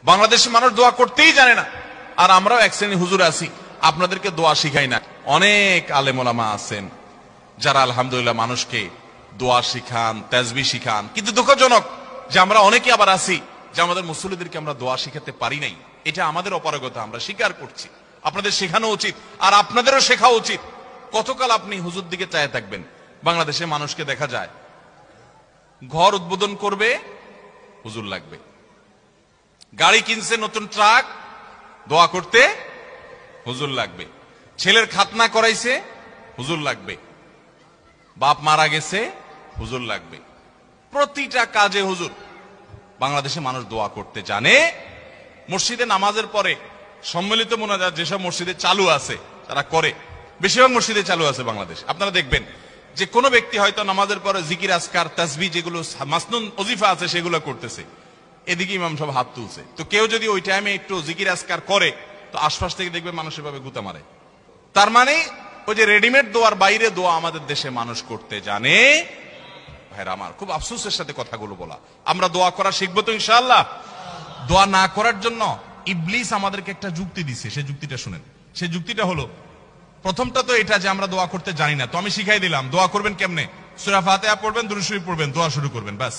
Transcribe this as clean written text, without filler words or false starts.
বাংলাদেশের মানুষ দোয়া করতেই জানে না, আর আমরাও এক শ্রেণী হুজুর আছি আপনাদেরকে দোয়া শিখাই না। অনেক আলেম ওলামা আছেন যারা আলহামদুলিল্লাহ মানুষকে দোয়া শিখান, তাসবিহ শিখান, কিন্তু দুঃখজনক যে আমরা অনেকে আবার আছি যে আমাদের মুসল্লিদেরকে আমরা দোয়া শিখাতে পারি নাই। এটা আমাদের অপারগতা, আমরা স্বীকার করছি। আপনাদের শেখানো উচিত, আর আপনাদেরও শেখা উচিত। কতকাল আপনি হুজুর দিকে চায় থাকবেন? বাংলাদেশে মানুষকে দেখা যায় ঘর উদ্বোধন করবে, হুজুর লাগবে। গাড়ি কিনছে, নতুন ট্রাক, দোয়া করতে হুজুর লাগবে। ছেলের খাতনা করাইছে, হুজুর লাগবে। বাপ মারা গেছে, হুজুর লাগবে। প্রতিটা কাজে হুজুর। বাংলাদেশে মানুষ দোয়া করতে জানে। মসজিদে নামাজের পরে সম্মিলিত মোনাজাত যেসব মসজিদে চালু আছে তারা করে, বেশিরভাগ মসজিদে চালু আছে বাংলাদেশ। আপনারা দেখবেন যে কোনো ব্যক্তি হয়তো নামাজের পরে জিকির আজকার তাসবিহ যেগুলো মাসনুন ওজিফা আছে সেগুলো করতেছে, এদিকে ইমাম সব হাত তুলছে। তো কেউ যদি ওই টাইমে একটু জিকির আজকার করে তো আশপাশ থেকে দেখবে মানুষের ভাবে গুতা মারে। তার মানে ওই যে রেডিমেড দোয়ার বাইরে দোয়া আমাদের দেশে মানুষ করতে জানে। ভাইরা আমার, খুব আফসোসের সাথে কথাগুলো বলা। আমরা দোয়া করা শিখবো তো ইনশাআল্লাহ। দোয়া না করার জন্য ইবলিস আমাদেরকে একটা যুক্তি দিচ্ছে, সেই যুক্তিটা শুনেন। সেই যুক্তিটা হলো, প্রথমটা তো এটা যে আমরা দোয়া করতে জানি না, তো আমি শিখাই দিলাম দোয়া করবেন কেমনে। সূরা ফাতিহা পড়বেন, দুরূদ শরীফ পড়বেন, দোয়া শুরু করবেন, ব্যাস।